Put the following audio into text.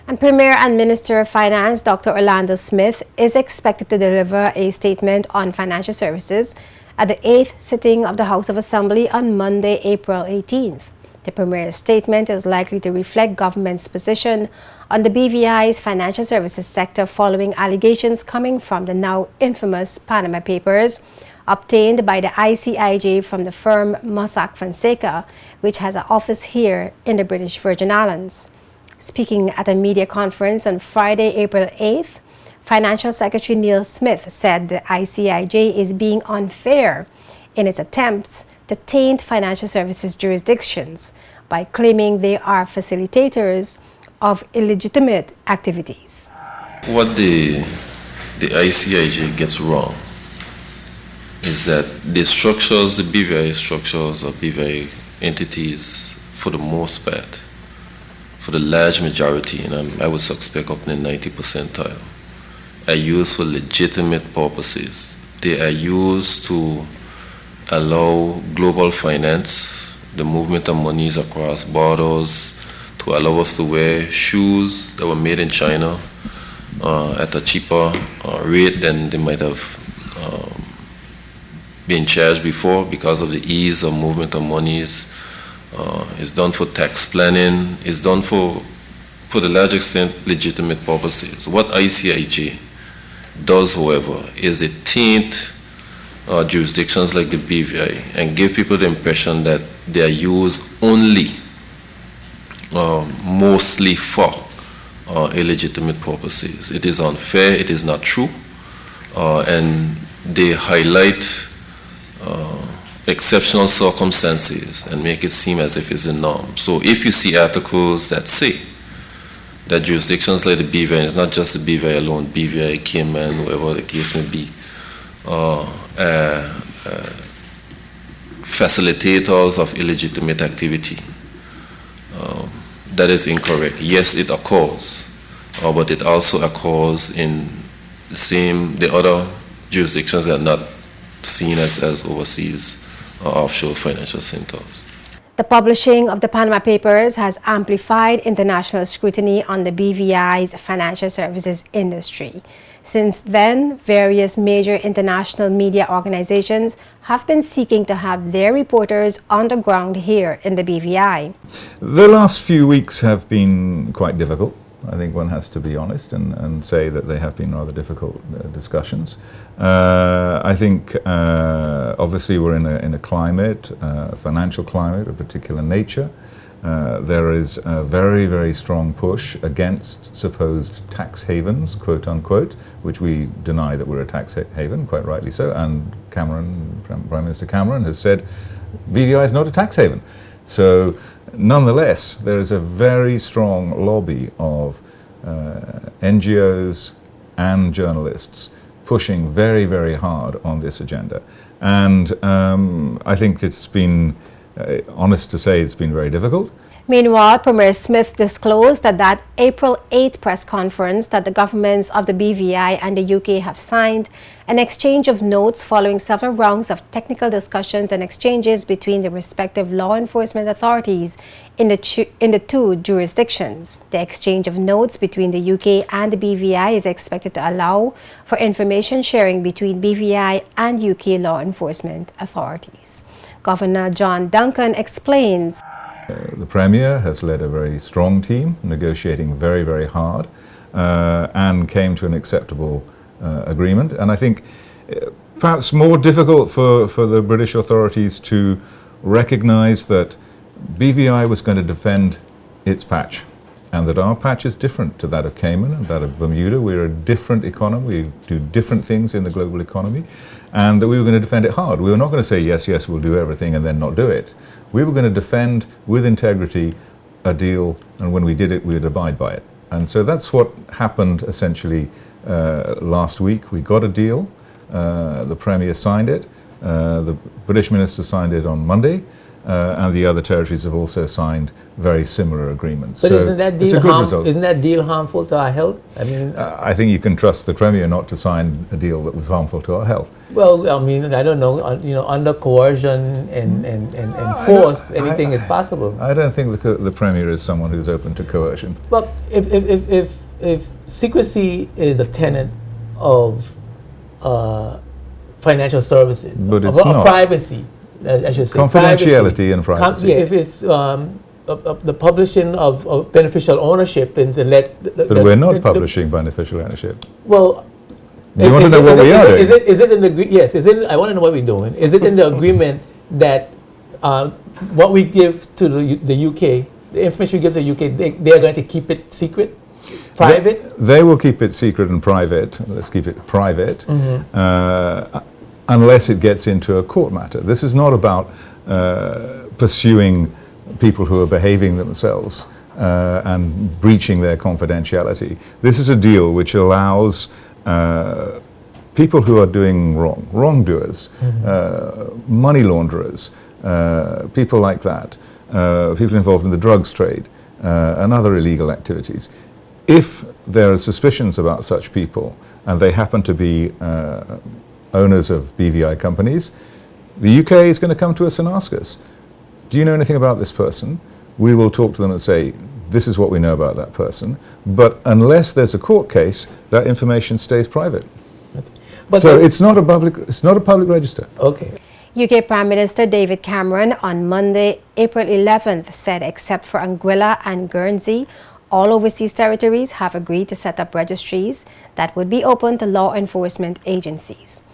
And Premier and Minister of Finance, Dr. Orlando Smith, is expected to deliver a statement on financial services at the 8th sitting of the House of Assembly on Monday, April 18th. The Premier's statement is likely to reflect government's position on the BVI's financial services sector following allegations coming from the now infamous Panama Papers obtained by the ICIJ from the firm Mossack Fonseca, which has an office here in the British Virgin Islands. Speaking at a media conference on Friday, April 8th, Financial Secretary Neil Smith said the ICIJ is being unfair in its attempts to taint financial services jurisdictions by claiming they are facilitators of illegitimate activities. What the ICIJ gets wrong is that the structures, the BVI structures or BVI entities, for the most part, for the large majority, and I would suspect up in the 90 percentile, are used for legitimate purposes. They are used to allow global finance, the movement of monies across borders, to allow us to wear shoes that were made in China at a cheaper rate than they might have been charged before because of the ease of movement of monies. It's done for tax planning. It's done for the large extent, legitimate purposes. What ICIJ does, however, is it taint jurisdictions like the BVI and give people the impression that they are used only, mostly for illegitimate purposes. It is unfair, it is not true, and they highlight exceptional circumstances and make it seem as if it's the norm. So if you see articles that say that jurisdictions like the BVI, and it's not just the BVI alone, BVI, Cayman, whoever the case may be, facilitators of illegitimate activity, that is incorrect. Yes, it occurs, but it also occurs in the other jurisdictions that are not seen as overseas offshore financial centers. The publishing of the Panama Papers has amplified international scrutiny on the BVI's financial services industry. Since then, various major international media organizations have been seeking to have their reporters on the ground here in the BVI. The last few weeks have been quite difficult. I think one has to be honest and say that they have been rather difficult discussions. I think obviously we're in a climate, a financial climate of particular nature. There is a very, very strong push against supposed tax havens, quote unquote, which we deny that we're a tax haven, quite rightly so. And Prime Minister Cameron has said BVI is not a tax haven. So nonetheless, there is a very strong lobby of NGOs and journalists pushing very, very hard on this agenda. And I think it's been, honest to say, it's been very difficult. Meanwhile, Premier Smith disclosed at that April 8 press conference that the governments of the BVI and the UK have signed an exchange of notes following several rounds of technical discussions and exchanges between the respective law enforcement authorities in the two jurisdictions. The exchange of notes between the UK and the BVI is expected to allow for information sharing between BVI and UK law enforcement authorities. Governor John Duncan explains. The Premier has led a very strong team, negotiating very, very hard, and came to an acceptable agreement. And I think perhaps more difficult for the British authorities to recognise that BVI was going to defend its patch, and that our patch is different to that of Cayman and that of Bermuda. We're a different economy, we do different things in the global economy, and that we were going to defend it hard. We were not going to say, yes, yes, we'll do everything and then not do it. We were going to defend with integrity a deal, and when we did it, we would abide by it. And so that's what happened essentially last week. We got a deal, the Premier signed it, the British Minister signed it on Monday, and the other territories have also signed very similar agreements. But So isn't that it's a deal good result. isn't that deal harmful to our health? I mean, I think you can trust the Premier not to sign a deal that was harmful to our health. well, I mean, I don't know. Under coercion and force, anything is possible. I don't think the Premier is someone who's open to coercion. But if secrecy is a tenet of financial services, But of it's not. privacy, I should say, Confidentiality and privacy. If it's the publishing of beneficial ownership and to let. But we're not publishing beneficial ownership. Well. Do you want to know what we are doing? Is it in the yes? I want to know what we're doing. Is it in the agreement that what we give to the UK, the information we give to the UK, they are going to keep it secret, private? They will keep it secret and private. Let's keep it private, unless it gets into a court matter. This is not about pursuing people who are behaving themselves and breaching their confidentiality. This is a deal which allows people who are doing wrong, wrongdoers, money launderers, people like that, people involved in the drugs trade and other illegal activities. If there are suspicions about such people and they happen to be owners of BVI companies, the UK is going to come to us and ask us, do you know anything about this person? We will talk to them and say, this is what we know about that person. But unless there's a court case, that information stays private. But So it's not a public register. okay. UK Prime Minister David Cameron on Monday, April 11th, said except for Anguilla and Guernsey, all overseas territories have agreed to set up registries that would be open to law enforcement agencies.